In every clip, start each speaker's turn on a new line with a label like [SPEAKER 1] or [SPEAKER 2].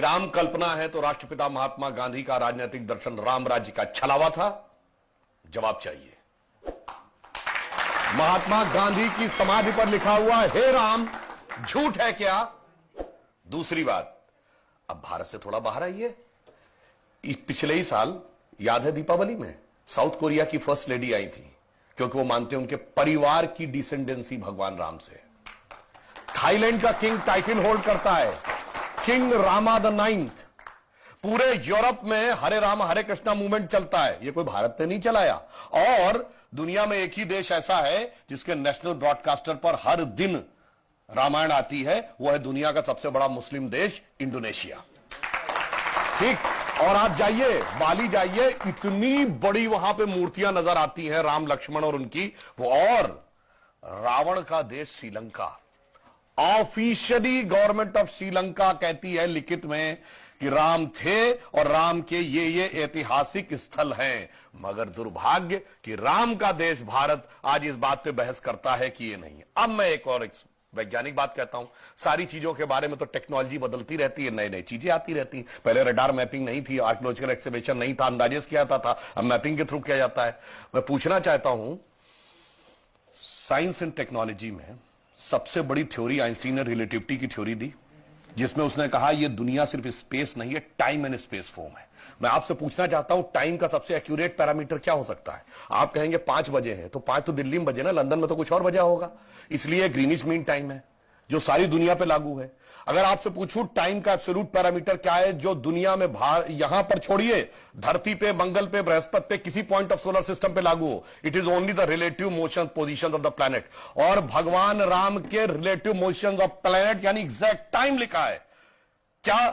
[SPEAKER 1] राम कल्पना है तो राष्ट्रपिता महात्मा गांधी का राजनीतिक दर्शन राम राज्य का छलावा था? जवाब चाहिए। महात्मा गांधी की समाधि पर लिखा हुआ हे राम झूठ है क्या? दूसरी बात, अब भारत से थोड़ा बाहर आइए। पिछले ही साल याद है दीपावली में साउथ कोरिया की फर्स्ट लेडी आई थी, क्योंकि वो मानते हैं उनके परिवार की डिसेंडेंसी भगवान राम से। थाईलैंड का किंग टाइटल होल्ड करता है, किंग रामा द 9th। पूरे यूरोप में हरे राम हरे कृष्णा मूवमेंट चलता है, ये कोई भारत ने नहीं चलाया। और दुनिया में एक ही देश ऐसा है जिसके नेशनल ब्रॉडकास्टर पर हर दिन रामायण आती है, वो है दुनिया का सबसे बड़ा मुस्लिम देश इंडोनेशिया। ठीक, और आप जाइए बाली जाइए, इतनी बड़ी वहां पे मूर्तियां नजर आती हैं राम लक्ष्मण और उनकी वो। और रावण का देश Sri Lanka, officially government of Sri Lanka कहती है लिखित में कि राम थे और राम के ये ऐतिहासिक स्थल हैं, मगर दुर्भाग्य कि राम का देश भारत आज इस बात पे बहस करता है कि ये नहीं है। अब मैं एक और वैज्ञानिक बात कहता हूं, सारी चीजों के बारे में तो टेक्नोलॉजी बदलती रहती है, नई नई चीजें आती रहती हैं। पहले रडार मैपिंग नहीं थी, आर्कियोलॉजिकल एक्सकवेशन नहीं था, अंदाजे किया जाता था, अब मैपिंग के थ्रू किया जाता है। मैं पूछना चाहता हूं, साइंस एंड टेक्नोलॉजी में सबसे बड़ी थ्योरी आइंस्टीन ने रिलेटिविटी की थ्योरी दी, जिसमें उसने कहा यह दुनिया सिर्फ स्पेस नहीं है, टाइम एंड स्पेस फॉर्म है। मैं आपसे पूछना चाहता हूं, टाइम का सबसे एक्यूरेट पैरामीटर क्या हो सकता है? आप कहेंगे 5 बजे है, तो 5 तो दिल्ली में बजे ना, लंदन में तो कुछ और बजा होगा, इसलिए ग्रीनिच मीन टाइम है जो सारी दुनिया पे लागू है। अगर आपसे पूछूं टाइम का एब्सोल्यूट पैरामीटर क्या है जो दुनिया में यहां पर छोड़िए, धरती पे, मंगल पे, बृहस्पति पे, किसी पॉइंट ऑफ सोलर सिस्टम पे लागू हो, it is only the relative motion position of the planet. और भगवान राम के रिलेटिव मोशन ऑफ प्लैनेट यानी एग्जैक्ट टाइम लिखा है। क्या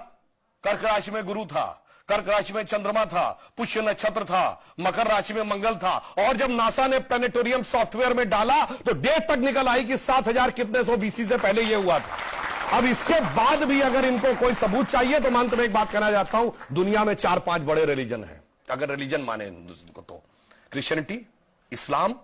[SPEAKER 1] कर्क राशि में गुरु था, कर्क राशि में चंद्रमा था, पुष्य नक्षत्र था, मकर राशि में मंगल था, और जब नासा ने प्लैनेटोरियम सॉफ्टवेयर में डाला तो डेट तक निकल आई कि 7000 कितने सौ BC से पहले यह हुआ था। अब इसके बाद भी अगर इनको कोई सबूत चाहिए तो मैं अंत में एक बात कहना चाहता हूं, दुनिया में 4-5 बड़े रिलीजन हैं, अगर रिलीजन माने को तो क्रिश्चियनिटी, इस्लाम,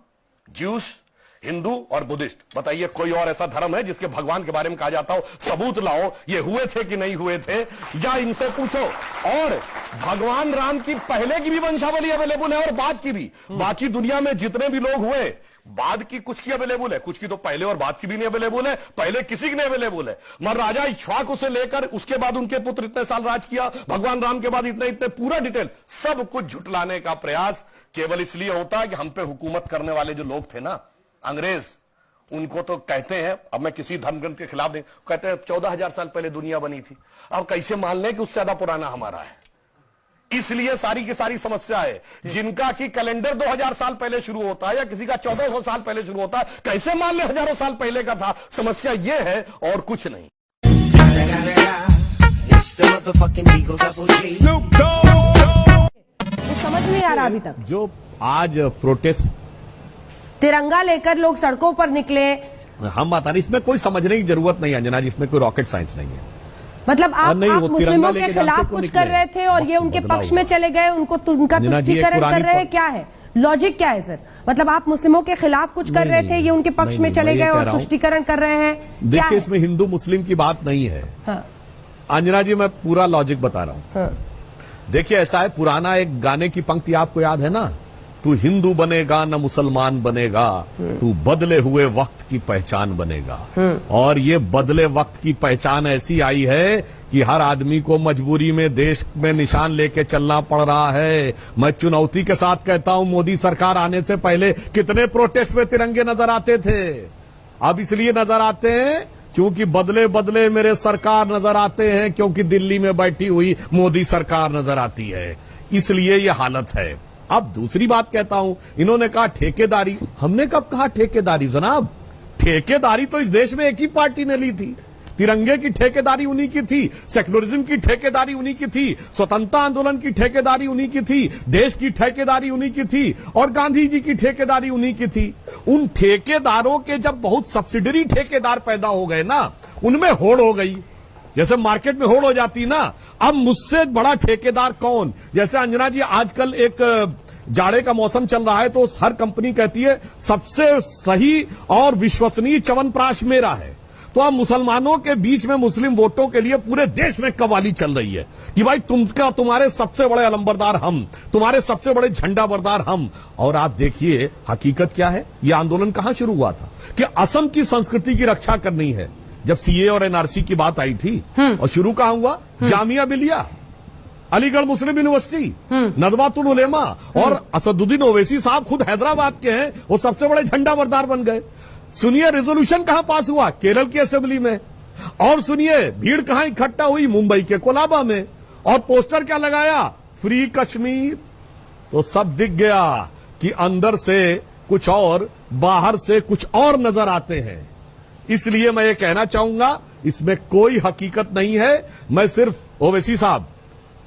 [SPEAKER 1] ज्यूस, हिंदू और बुद्धिस्ट। बताइए कोई और ऐसा धर्म है जिसके भगवान के बारे में कहा जाता हो सबूत लाओ ये हुए थे कि नहीं हुए थे, या इनसे पूछो। और भगवान राम की पहले की भी वंशावली अवेलेबल है और बाद की भी। बाकी दुनिया में जितने भी लोग हुए, बाद की कुछ की अवेलेबल है, कुछ की तो पहले और बाद की भी नहीं अवेलेबल है, पहले किसी की नहीं अवेलेबल है। मगर राजा इक्ष्वाकु से लेकर उसके बाद उनके पुत्र इतने साल राज किया, भगवान राम के बाद इतने पूरा डिटेल सब कुछ झुटलाने का प्रयास केवल इसलिए होता है कि हम पे हुकूमत करने वाले जो लोग थे ना, अंग्रेज, उनको तो कहते हैं, अब मैं किसी धर्म ग्रंथ के खिलाफ नहीं, कहते हैं 14,000 साल पहले दुनिया बनी थी। अब कैसे मान लें कि उससे ज्यादा पुराना हमारा है? इसलिए सारी की सारी समस्या है। जिनका कि कैलेंडर 2000 साल पहले शुरू होता है या किसी का 1400 साल पहले शुरू होता है, कैसे मान ले हजारों साल पहले का था? समस्या यह है और कुछ नहीं।
[SPEAKER 2] समझ नहीं आ रहा अभी तक।
[SPEAKER 3] जो आज प्रोटेस्ट
[SPEAKER 2] तिरंगा लेकर लोग सड़कों पर निकले,
[SPEAKER 3] हम बता रहे, इसमें कोई समझने की जरूरत नहीं अंजना जी, इसमें कोई रॉकेट साइंस नहीं है।
[SPEAKER 2] मतलब आप मुस्लिमों के खिलाफ कुछ कर रहे थे और ये उनके पक्ष में चले गए, उनको उनका तुष्टीकरण कर रहे हैं, क्या है लॉजिक, क्या है सर? मतलब आप मुस्लिमों के खिलाफ कुछ कर रहे थे, ये उनके पक्ष में चले गए और तुष्टीकरण कर रहे हैं।
[SPEAKER 3] देखिए इसमें हिंदू मुस्लिम की बात नहीं है अंजना जी, मैं पूरा लॉजिक बता रहा हूँ। देखिए ऐसा है, पुराना एक गाने की पंक्ति आपको याद है ना, तू हिंदू बनेगा न मुसलमान बनेगा, तू बदले हुए वक्त की पहचान बनेगा। और ये बदले वक्त की पहचान ऐसी आई है कि हर आदमी को मजबूरी में देश में निशान लेके चलना पड़ रहा है। मैं चुनौती के साथ कहता हूं, मोदी सरकार आने से पहले कितने प्रोटेस्ट में तिरंगे नजर आते थे? अब इसलिए नजर आते हैं क्योंकि बदले बदले मेरे सरकार नजर आते हैं, क्योंकि दिल्ली में बैठी हुई मोदी सरकार नजर आती है, इसलिए ये हालत है। अब दूसरी बात कहता हूं, इन्होंने कहा ठेकेदारी, हमने कब कहा ठेकेदारी जनाब? ठेकेदारी तो इस देश में एक ही पार्टी ने ली थी। तिरंगे की ठेकेदारी उन्हीं की थी, सेक्युलरिज्म की ठेकेदारी उन्हीं की थी, स्वतंत्रता आंदोलन की ठेकेदारी उन्हीं की थी, देश की ठेकेदारी उन्हीं की थी, और गांधी जी की ठेकेदारी उन्हीं की थी। उन ठेकेदारों के जब बहुत सब्सिडरी ठेकेदार पैदा हो गए ना, उनमें होड़ हो गई, जैसे मार्केट में होड़ हो जाती ना। अब मुझसे बड़ा ठेकेदार कौन? जैसे अंजना जी आजकल एक जाड़े का मौसम चल रहा है तो हर कंपनी कहती है सबसे सही और विश्वसनीय च्यवनप्राश मेरा है। तो अब मुसलमानों के बीच में मुस्लिम वोटों के लिए पूरे देश में कवाली चल रही है कि भाई तुम्हारे सबसे बड़े अलंबरदार हम, तुम्हारे सबसे बड़े झंडा बरदार हम। और आप देखिए हकीकत क्या है, यह आंदोलन कहां शुरू हुआ था कि असम की संस्कृति की रक्षा करनी है, जब सीए और एनआरसी की बात आई थी। और शुरू कहां हुआ? जामिया मिलिया, अलीगढ़ मुस्लिम यूनिवर्सिटी, नदवातुल उलेमा, और असदुद्दीन ओवैसी साहब खुद हैदराबाद के हैं, वो सबसे बड़े झंडा बरदार बन गए। सुनिए रेजोल्यूशन कहां पास हुआ? केरल की असेंबली में। और सुनिए भीड़ कहां इकट्ठा हुई? मुंबई के कोलाबा में। और पोस्टर क्या लगाया? फ्री कश्मीर। तो सब दिख गया कि अंदर से कुछ और, बाहर से कुछ और नजर आते हैं। इसलिए मैं ये कहना चाहूंगा इसमें कोई हकीकत नहीं है। मैं सिर्फ ओवैसी साहब,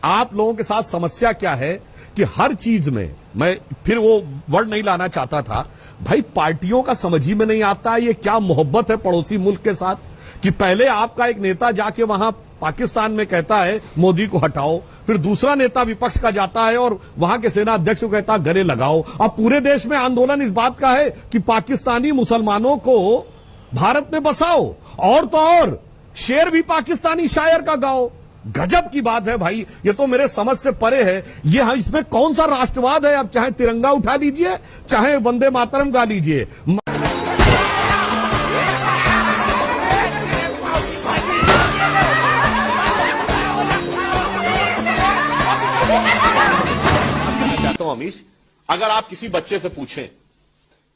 [SPEAKER 3] आप लोगों के साथ समस्या क्या है कि हर चीज में, मैं फिर वो वर्ड नहीं लाना चाहता था, भाई पार्टियों का समझ ही में नहीं आता ये क्या मोहब्बत है पड़ोसी मुल्क के साथ कि पहले आपका एक नेता जाके वहां पाकिस्तान में कहता है मोदी को हटाओ, फिर दूसरा नेता विपक्ष का जाता है और वहां के सेना अध्यक्ष को कहता है गले लगाओ। अब पूरे देश में आंदोलन इस बात का है कि पाकिस्तानी मुसलमानों को भारत में बसाओ, और तो और शेर भी पाकिस्तानी शायर का गाओ। गजब की बात है भाई, ये तो मेरे समझ से परे है। ये इसमें कौन सा राष्ट्रवाद है? अब चाहे तिरंगा उठा लीजिए, चाहे वंदे मातरम गा लीजिए। चाहता हूं अमीश, अगर आप किसी बच्चे से पूछें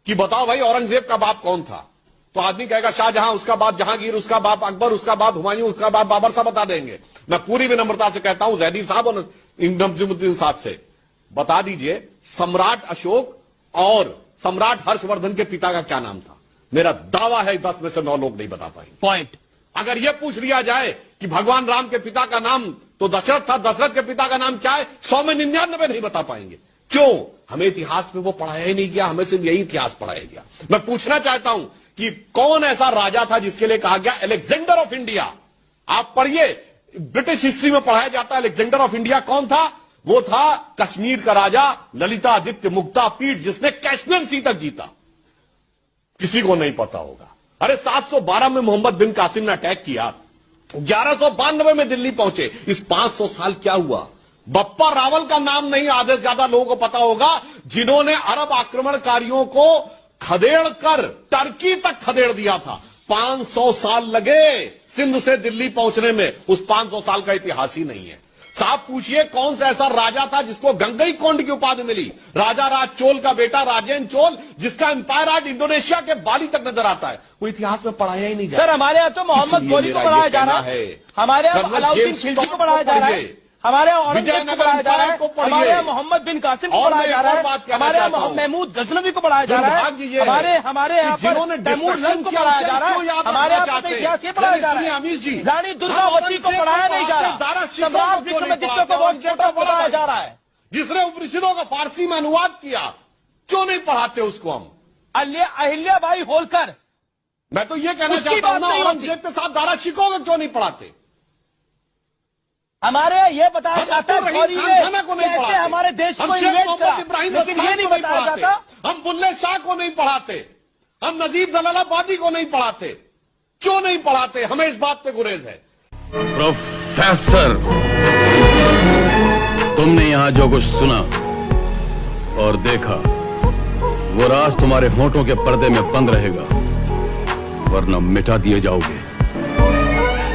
[SPEAKER 3] कि बताओ भाई औरंगजेब का बाप कौन था, तो आदमी कहेगा शाहजहां, उसका बाप जहांगीर, उसका बाप अकबर, उसका बाप हुमायूं, उसका बाप बाबर साहब बता देंगे। मैं पूरी विनम्रता से कहता हूं जैदी साहब और नजमुद्दीन साहब से, बता दीजिए सम्राट अशोक और सम्राट हर्षवर्धन के पिता का क्या नाम था। मेरा दावा है 10 में से 9 लोग नहीं बता पाएंगे।
[SPEAKER 4] पॉइंट।
[SPEAKER 3] अगर यह पूछ लिया जाए कि भगवान राम के पिता का नाम तो दशरथ था, दशरथ के पिता का नाम क्या है, 100 में 99 नहीं बता पाएंगे। क्यों? हमें इतिहास में वो पढ़ाया ही नहीं गया, हमें सिर्फ यही इतिहास पढ़ाया गया। मैं पूछना चाहता हूं कि कौन ऐसा राजा था जिसके लिए कहा गया अलेक्जेंडर ऑफ इंडिया? आप पढ़िए, ब्रिटिश हिस्ट्री में पढ़ाया जाता है अलेक्जेंडर ऑफ इंडिया कौन था? वो था कश्मीर का राजा ललितादित्य मुक्ता पीठ, जिसने कैस्पियन सी तक जीता। किसी को नहीं पता होगा। अरे 712 में मोहम्मद बिन कासिम ने अटैक किया, 1192 में दिल्ली पहुंचे। इस 500 साल क्या हुआ? बप्पा रावल का नाम नहीं आधे से ज्यादा लोगों को पता होगा, जिन्होंने अरब आक्रमणकारियों को खदेड़ कर टर्की तक खदेड़ दिया था। 500 साल लगे सिंध से दिल्ली पहुंचने में। उस 500 साल का इतिहास ही नहीं है। साहब पूछिए कौन सा ऐसा राजा था जिसको गंगई कोंड की उपाधि मिली? राजा राज चोल का बेटा राजेंद्र चोल, जिसका एम्पायर आज इंडोनेशिया के बाली तक नजर आता है। वो इतिहास में पढ़ाया ही नहीं जाता।
[SPEAKER 4] सर हमारे यहाँ तो मोहम्मद गोली को पढ़ाया जा रहा है, हमारे यहाँ अलाउद्दीन खिलजी को पढ़ाया जा रहा है, हमारे यहाँ औरंगजेब को पढ़ाया जा रहा है, हमारे यहाँ मोहम्मद बिन कासिम को पढ़ाया जा रहा है, हमारे यहाँ महमूद गजनवी को पढ़ाया जा रहा है, हमारे यहाँ पर तैमूर लंग को पढ़ाया जा रहा है, हमारे यहाँ पर इतिहास ये पढ़ाया जा रहा है, रानी दुर्गावती को पढ़ाया नहीं जा रहा, सम्राट विक्रमादित्य को बहुत छोटा पढ़ाया जा रहा है,
[SPEAKER 3] जिसने उपनिषदों का फारसी में अनुवाद किया। क्यों नहीं पढ़ाते उसको हम?
[SPEAKER 4] अहिल्याबाई होलकर।
[SPEAKER 3] मैं तो ये कहना चाहता हूं ना, औरंगजेब के साथ दारा शिकोह क्यों नहीं पढ़ाते?
[SPEAKER 4] हमारे ये बताया जाता है कैसे हमारे देश को इन्वेस्ट करा, लेकिन ये नहीं बताया जाता।
[SPEAKER 3] हम बुल्ले शाह को नहीं पढ़ाते, हम नजीब जलालाबादी को नहीं पढ़ाते। क्यों नहीं पढ़ाते? हमें इस बात पे गुरेज है।
[SPEAKER 5] प्रोफेसर, तुमने यहां जो कुछ सुना और देखा, वो राज तुम्हारे होंठों के पर्दे में बंद रहेगा, वरना मिटा दिए जाओगे।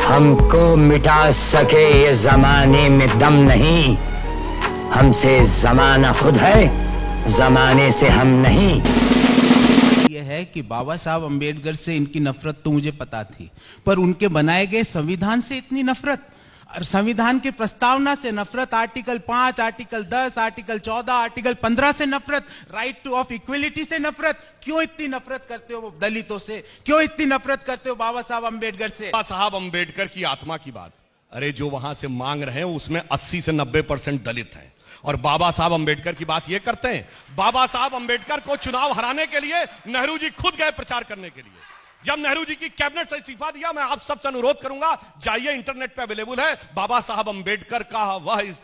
[SPEAKER 6] हमको मिटा सके ये जमाने में दम नहीं, हमसे जमाना खुद है, जमाने से हम नहीं।
[SPEAKER 7] यह है कि बाबा साहब अंबेडकर से इनकी नफरत तो मुझे पता थी, पर उनके बनाए गए संविधान से इतनी नफरत, और संविधान की प्रस्तावना से नफरत, आर्टिकल 5, आर्टिकल 10, आर्टिकल 14, आर्टिकल 15 से नफरत, राइट टू ऑफ इक्वलिटी से नफरत। क्यों इतनी नफरत करते हो दलितों से? क्यों इतनी नफरत करते हो बाबा साहब अंबेडकर से?
[SPEAKER 3] बाबा साहब अंबेडकर की आत्मा की बात, अरे जो वहां से मांग रहे हैं उसमें 80 से 90% दलित हैं, और बाबा साहब अंबेडकर की बात ये करते हैं। बाबा साहब अंबेडकर को चुनाव हराने के लिए नेहरू जी खुद गए प्रचार करने के लिए। जब नेहरू जी की कैबिनेट से इस्तीफा दिया, मैं आप सबसे अनुरोध करूंगा, जाइए इंटरनेट पे अवेलेबल है बाबा साहब अंबेडकर का वह इस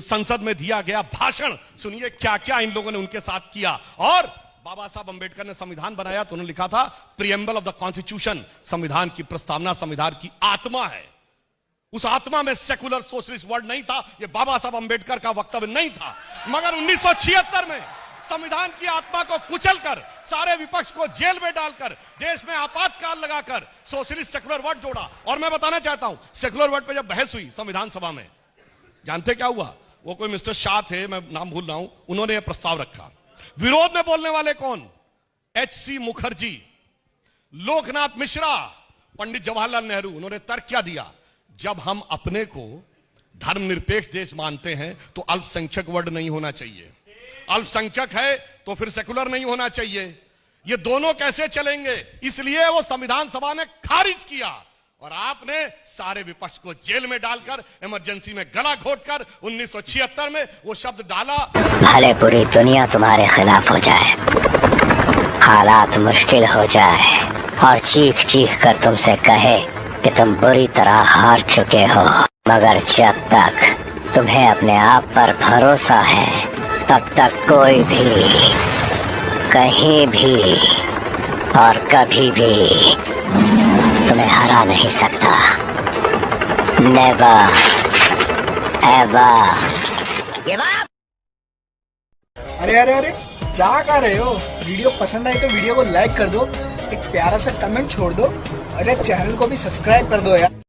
[SPEAKER 3] संसद में दिया गया भाषण, सुनिए क्या क्या इन लोगों ने उनके साथ किया। और
[SPEAKER 1] बाबा साहब अंबेडकर ने संविधान बनाया तो उन्होंने लिखा था प्रीएम्बल ऑफ द कॉन्स्टिट्यूशन, संविधान की प्रस्तावना संविधान की आत्मा है। उस आत्मा में सेकुलर सोशलिस्ट वर्ड नहीं था, यह बाबा साहब अंबेडकर का वक्तव्य नहीं था। मगर 1976 में संविधान की आत्मा को कुचलकर, सारे विपक्ष को जेल में डालकर, देश में आपातकाल लगाकर सोशलिस्ट सेकुलर वर्ड जोड़ा। और मैं बताना चाहता हूं, सेकुलर वर्ड पे जब बहस हुई संविधान सभा में, जानते क्या हुआ? वो कोई मिस्टर शाह थे, मैं नाम भूल रहा हूं, उन्होंने यह प्रस्ताव रखा। विरोध में बोलने वाले कौन? एच.सी. मुखर्जी, लोकनाथ मिश्रा, पंडित जवाहरलाल नेहरू। उन्होंने तर्क क्या दिया? जब हम अपने को धर्मनिरपेक्ष देश मानते हैं तो अल्पसंख्यक वर्ड नहीं होना चाहिए, अल्पसंख्यक है तो फिर सेकुलर नहीं होना चाहिए। ये दोनों कैसे चलेंगे? इसलिए वो संविधान सभा ने खारिज किया और आपने सारे विपक्ष को जेल में डालकर, इमरजेंसी में गला घोटकर 1976 में वो शब्द डाला।
[SPEAKER 6] भले पूरी दुनिया तुम्हारे खिलाफ हो जाए, हालात मुश्किल हो जाए और चीख चीख कर तुमसे कहे कि तुम बुरी तरह हार चुके हो, मगर जब तक तुम्हें अपने आप पर भरोसा है तब तक कोई भी, कहीं भी और कभी भी तुम्हें हरा नहीं सकता। Never ever give up.
[SPEAKER 8] अरे अरे अरे क्या कर रहे हो? वीडियो पसंद आई तो वीडियो को लाइक कर दो, एक प्यारा सा कमेंट छोड़ दो, अरे चैनल को भी सब्सक्राइब कर दो यार।